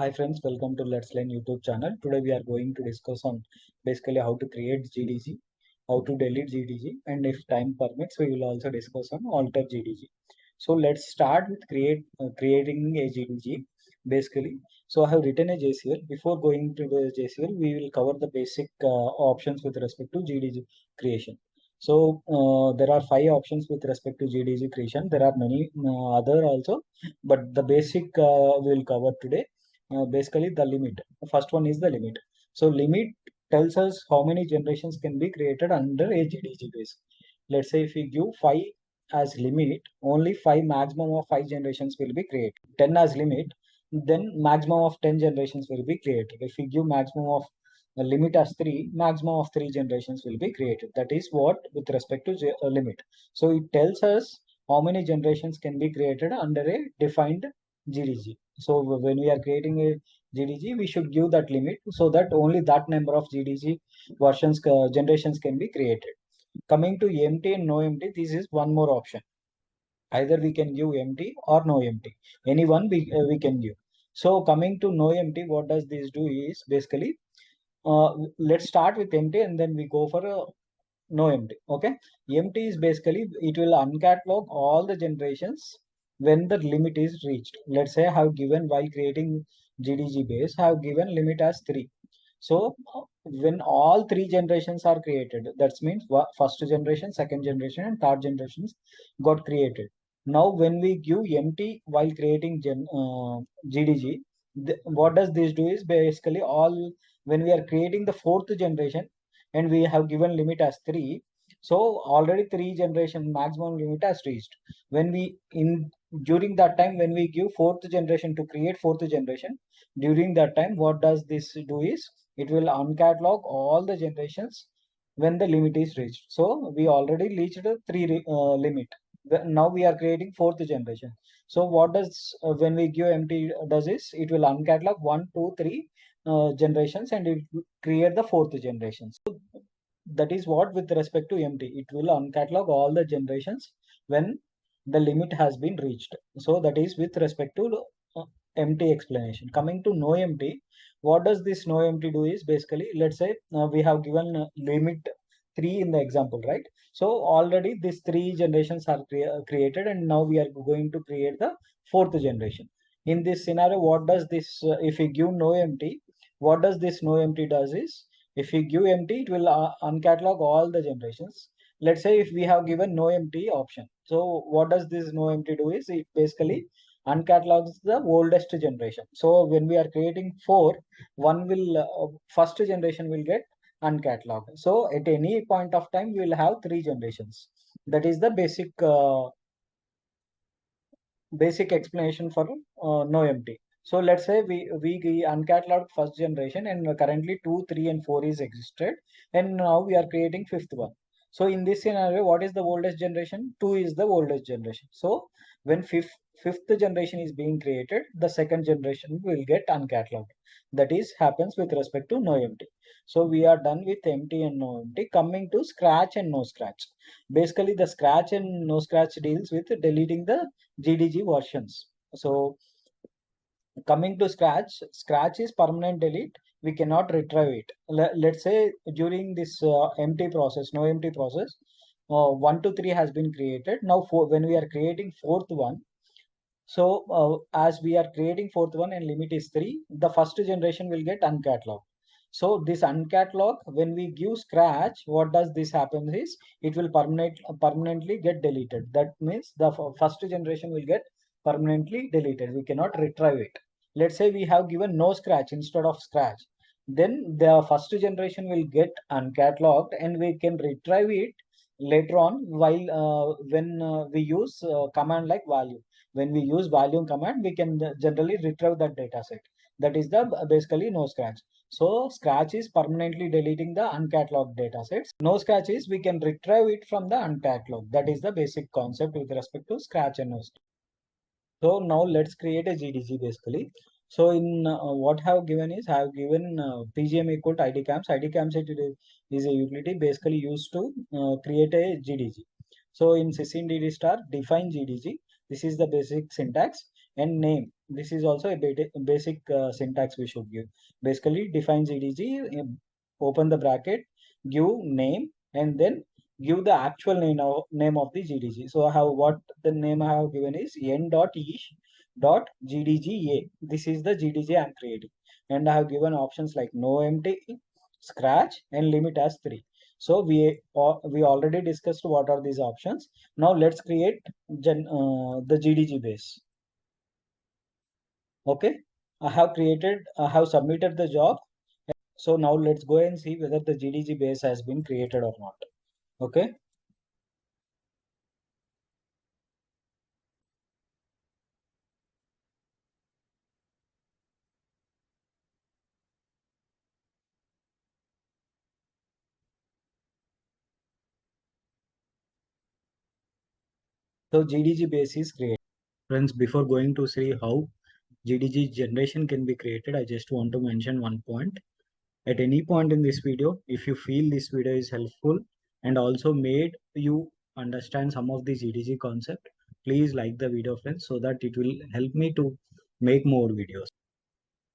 Hi friends, welcome to Let's Learn YouTube channel. Today we are going to discuss on basically how to create GDG, how to delete GDG, and if time permits, we will also discuss on alter GDG. So let's start with creating a GDG. Basically, so I have written a JCL. Before going to the JCL, we will cover the basic options with respect to GDG creation. So there are 5 options with respect to GDG creation. There are many other also, but the basic we will cover today. Basically the limit. The first one is the limit. So limit tells us how many generations can be created under a GDG base. Let's say if we give 5 as limit, only 5 maximum of 5 generations will be created. 10 as limit, then maximum of 10 generations will be created. If we give maximum of limit as 3, maximum of 3 generations will be created. That is what with respect to limit. So it tells us how many generations can be created under a defined GDG. So when we are creating a GDG, we should give that limit so that only that number of GDG versions generations can be created. Coming to empty and no empty, this is one more option. Either we can give empty or no empty. Any one we can give. So coming to no empty, what does this do is basically let's start with empty and then we go for a no empty. Okay, empty is basically it will uncatalog all the generations when the limit is reached. Let's say I have given while creating GDG base, I have given limit as 3. So when all 3 generations are created, that means first generation, second generation, and third generations got created. Now when we give empty while creating GDG, what does this do is basically all when we are creating the fourth generation and we have given limit as 3, so already 3 generation maximum limit has reached. When we in during that time when we give fourth generation to create fourth generation, during that time what does this do is it will uncatalog all the generations when the limit is reached. So we already reached the 3 limit. Now we are creating fourth generation. So what does when we give empty does is it will uncatalog 1 2 3 generations and it will create the fourth generation. So that is what with respect to empty, it will uncatalog all the generations when the limit has been reached. So that is with respect to empty explanation. Coming to no empty, what does this no empty do is basically, let's say we have given limit 3 in the example, right? So already these 3 generations are created and now we are going to create the fourth generation. In this scenario, what does this if we give no empty, what does this no empty does is if we give empty, it will uncatalog all the generations. Let's say if we have given no empty option. So what does this no empty do is it basically uncatalogs the oldest generation. So when we are creating 4, one will first generation will get uncatalogued. So at any point of time, we will have 3 generations. That is the basic explanation for no empty. So let's say we uncatalogued first generation and currently 2, 3, and 4 is existed, and now we are creating fifth one. So in this scenario, what is the oldest generation? 2 is the oldest generation. So when fifth generation is being created, the second generation will get uncatalogued. That is happens with respect to no empty. So we are done with empty and no empty. Coming to scratch and no scratch. Basically, the scratch and no scratch deals with deleting the GDG versions. So coming to scratch, scratch is permanent delete. We cannot retrieve it. Let's say during this empty process, no empty process, 1 to 3 has been created. Now when we are creating fourth one, so as we are creating fourth one and limit is 3, the first generation will get uncatalogued. So this uncatalog, when we give scratch, what does this happen is it will permanently get deleted. That means the first generation will get permanently deleted. We cannot retrieve it. Let's say we have given no scratch instead of scratch. Then the first generation will get uncatalogued and we can retrieve it later on while when we use command like value. When we use volume command, we can generally retrieve that data set. That is the basically no scratch. So scratch is permanently deleting the uncatalogued data sets. No scratch is we can retrieve it from the uncatalogued. That is the basic concept with respect to scratch and no scratch. So now let's create a GDG basically. So in what I have given is I have given PGM equal to ID camps. ID camps is a utility basically used to create a GDG. So in sysinddd star define GDG. This is the basic syntax. and name. This is also a basic syntax we should give. Basically, define GDG, open the bracket, give name, and then give the actual name of the GDG. So I have what the name I have given is n.ish.gdga. This is the GDG I am creating, and I have given options like no empty, scratch, and limit as 3. So we already discussed what are these options. Now let's create the GDG base. Okay, I have submitted the job. So now let's go and see whether the GDG base has been created or not. Okay, so GDG base is created. Friends, before going to see how GDG generation can be created, I just want to mention one point. At any point in this video, if you feel this video is helpful and also made you understand some of the GDG concept, please like the video, friends, so that it will help me to make more videos.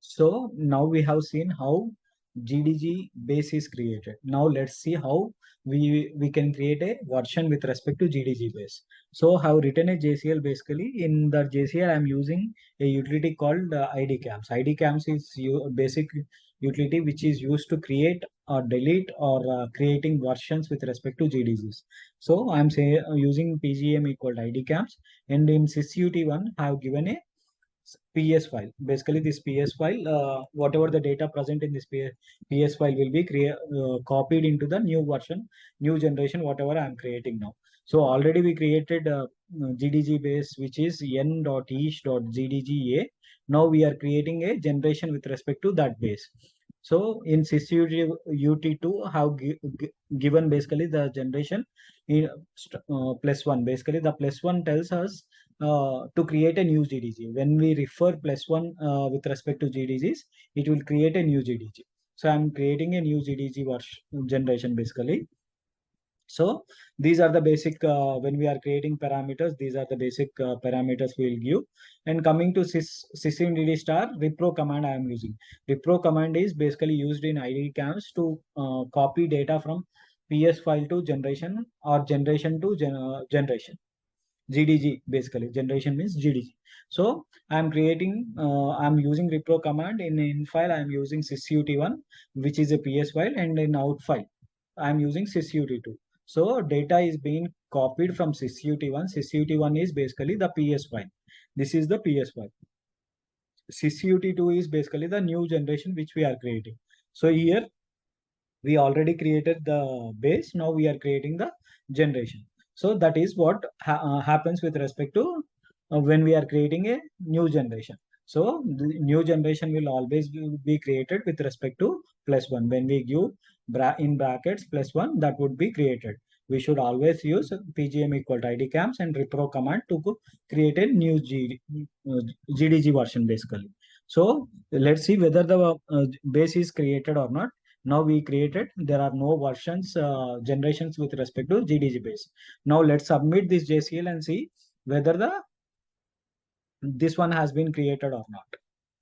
So now we have seen how GDG base is created. Now let's see how we can create a version with respect to GDG base. So I have written a JCL. Basically in the JCL I'm using a utility called IDCAMS. IDCAMS is basic utility which is used to create or delete or creating versions with respect to GDGs. So I'm using PGM equal to IDCAMS, and in sysut1 I have given a PS file. Basically, this PS file, whatever the data present in this PS file will be copied into the new version, new generation, whatever I am creating now. So already we created GDG base, which is n.ish.gdga. Now we are creating a generation with respect to that base. So in sysut2 have given basically the generation in +1. Basically, the +1 tells us to create a new GDG. When we refer +1 with respect to GDGs, it will create a new GDG. So I'm creating a new GDG generation basically. So these are the basic, when we are creating parameters, these are the basic parameters we will give. And coming to sysintd star repro command I am using. Repro command is basically used in IDCAMS to copy data from PS file to generation or generation to generation. GDG basically, generation means GDG. So I'm using repro command in file. I'm using sysut1, which is a PS file, and in out file I'm using sysut2. So data is being copied from sysut1. Sysut1 is basically the PS file. This is the PS file. Sysut2 is basically the new generation which we are creating. So here we already created the base. Now we are creating the generation. So that is what happens with respect to when we are creating a new generation. So the new generation will always be created with respect to +1. When we give in brackets +1, that would be created. We should always use pgm equal to idcams and repro command to create a new GDG version basically. So let's see whether the base is created or not. Now we created, there are no versions generations with respect to GDG base. Now let's submit this JCL and see whether this one has been created or not.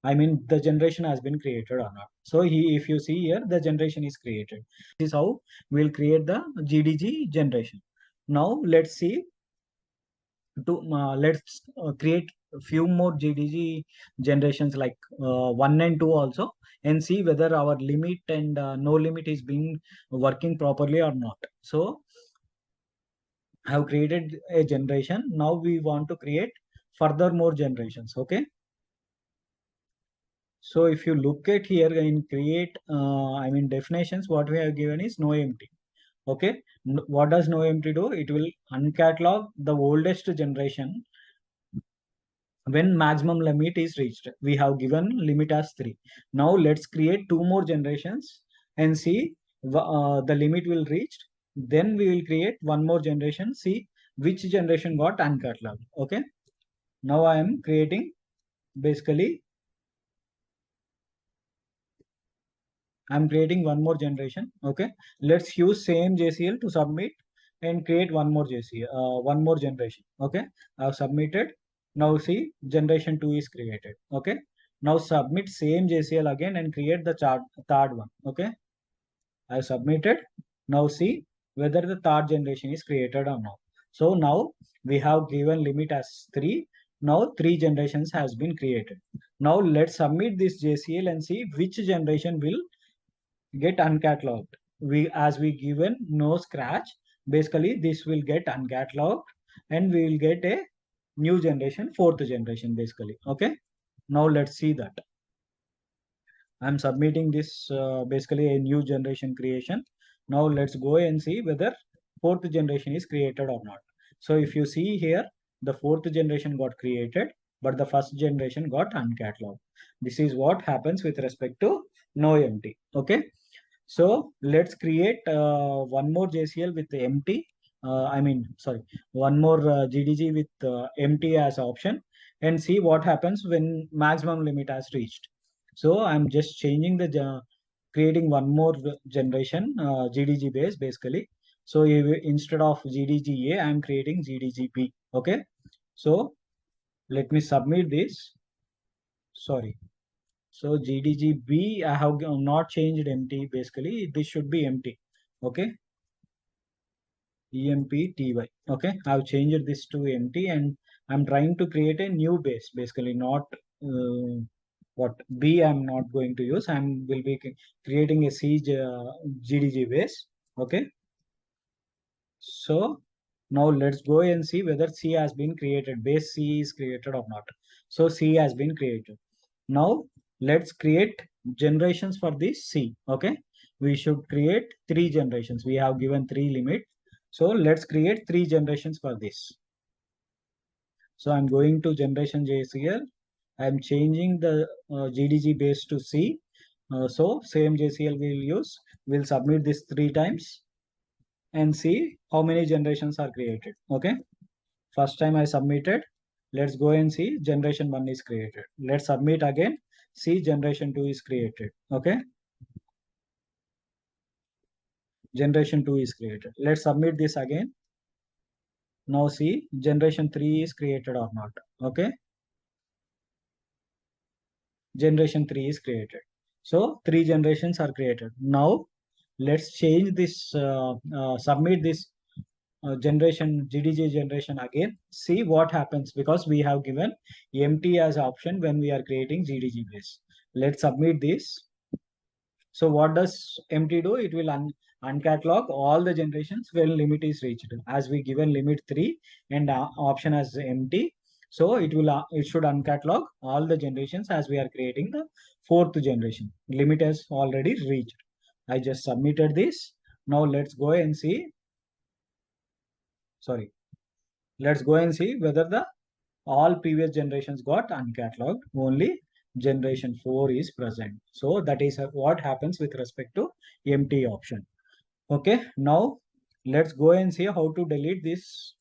I mean the generation has been created or not. So if you see here, the generation is created. This is how we'll create the GDG generation. Now let's see let's create a few more GDG generations like 1 and 2 also, and see whether our limit and no limit is being working properly or not. So I have created a generation. Now we want to create further more generations. Okay. So if you look at here in create, I mean definitions, what we have given is no empty. Okay. What does no empty do? It will uncatalog the oldest generation when maximum limit is reached. We have given limit as 3. Now let's create 2 more generations and see the limit will reach. Then we will create 1 more generation, see which generation got uncatalogued. Okay. Now I am creating, basically I'm creating 1 more generation. Okay. Let's use same JCL to submit and create 1 more JCL, 1 more generation. Okay. I've submitted. Now see, generation 2 is created. Okay. Now submit same JCL again and create the third one. Okay. I have submitted. Now see whether the third generation is created or not. So now we have given limit as 3. Now 3 generations has been created. Now let's submit this JCL and see which generation will get uncatalogued. We as we given no scratch, basically this will get uncatalogued and we will get a new generation, fourth generation basically. Okay. Now let's see that. I'm submitting this basically a new generation creation. Now let's go and see whether fourth generation is created or not. So if you see here, the fourth generation got created, but the first generation got uncatalogued. This is what happens with respect to no empty. Okay. So let's create one more JCL with empty. Sorry, one more GDG with empty as option and see what happens when maximum limit has reached. So I'm just changing the creating one more generation GDG base basically. So instead of GDGA, I'm creating GDGB. Okay. So let me submit this. Sorry. So GDGB, I have not changed empty basically. This should be empty. Okay. EMPTY. Okay. I've changed this to empty and I'm trying to create a new base basically, not what B I'm not going to use. I'm will be creating a C GDG base. Okay. So now let's go and see whether C has been created. Base C is created or not. So C has been created. Now let's create generations for this C. Okay. We should create 3 generations. We have given 3 limit. So let's create 3 generations for this. So I'm going to generation JCL. I'm changing the GDG base to C. So same JCL we'll use. We'll submit this 3 times and see how many generations are created. Okay. First time I submitted. Let's go and see generation 1 is created. Let's submit again. See generation 2 is created. Okay. Generation 2 is created. Let's submit this again. Now see generation 3 is created or not. Okay. Generation 3 is created. So 3 generations are created. Now let's change this, submit this generation GDG generation again. See what happens because we have given empty as option when we are creating GDG base. Let's submit this. So what does empty do? It will uncatalog all the generations when limit is reached. As we given limit 3 and option as empty. So it should uncatalog all the generations as we are creating the fourth generation. Limit has already reached. I just submitted this. Now let's go and see. Sorry. Let's go and see whether the all previous generations got uncatalogued. Only generation 4 is present. So that is what happens with respect to empty option. Okay. Now let's go and see how to delete this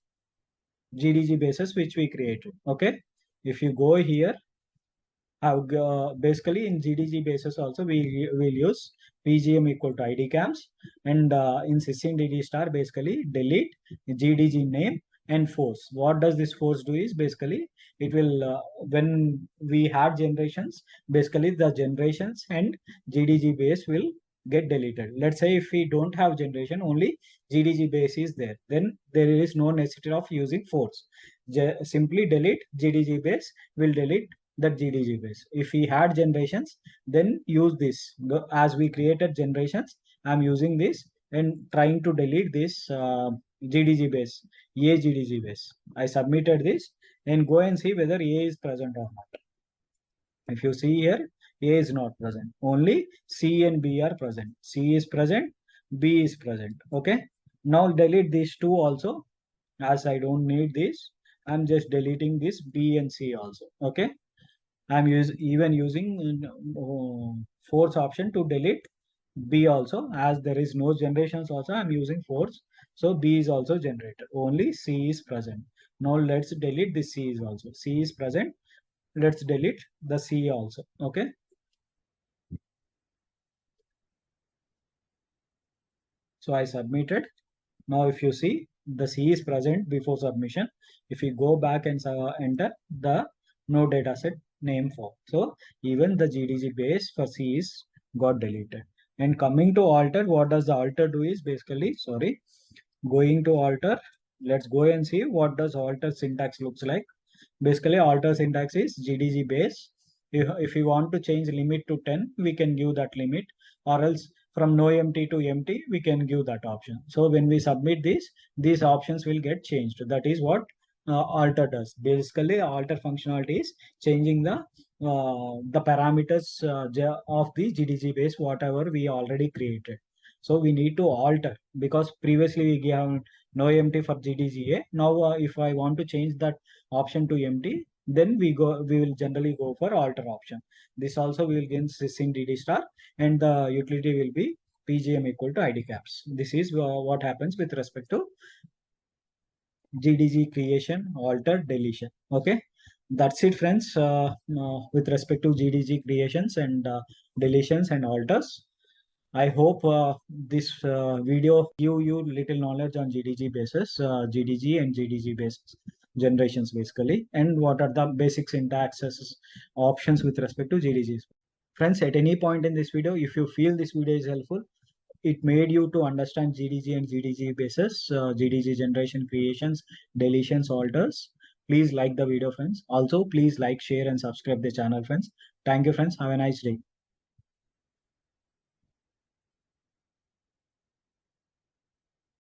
GDG bases which we created. Okay. If you go here, basically in GDG basis also we will use PGM equal to ID cams and in sysint DD star basically delete GDG name and force. What does this force do is basically it will when we have generations, basically the generations and GDG base will get deleted. Let's say if we don't have generation, only GDG base is there, then there is no necessity of using force. Simply delete GDG base will delete that GDG base. If we had generations, then use this. As we created generations, I'm using this and trying to delete this GDG base, A GDG base. I submitted this and go and see whether A is present or not. If you see here, A is not present. Only C and B are present. C is present, B is present. Okay. Now delete these two also. As I don't need this, I'm just deleting this B and C also. Okay. I'm even using force option to delete B also, as there is no generations also I'm using force. So B is also generated. Only C is present. Now let's delete the C is also. C is present. Let's delete the C also. Okay. So I submitted. Now if you see the C is present before submission. If we go back and enter the no dataset name form, so even the GDG base for C is got deleted. And coming to alter, what does the alter do is basically, sorry, going to alter, let's go and see what does alter syntax looks like. Basically, alter syntax is GDG base. If you want to change limit to 10, we can give that limit, or else from no empty to empty, we can give that option. So when we submit this, these options will get changed. That is what alter does. Basically, alter functionality is changing the parameters of the GDG base, whatever we already created. So we need to alter, because previously we gave no empty for GDGA. Now, if I want to change that option to empty, then we will generally go for alter option. This also we will gain sysint dd star, and the utility will be pgm equal to id caps. This is what happens with respect to GDG creation, alter, deletion. Okay, that's it, friends. With respect to GDG creations and deletions and alters. I hope this video give you little knowledge on GDG basis, GDG and GDG basis generations basically, and what are the basic syntaxes options with respect to GDGs. Friends, at any point in this video, if you feel this video is helpful, it made you to understand GDG and GDG basis, GDG generation, creations, deletions, alters. Please like the video, friends. Also, please like, share, and subscribe the channel, friends. Thank you, friends. Have a nice day.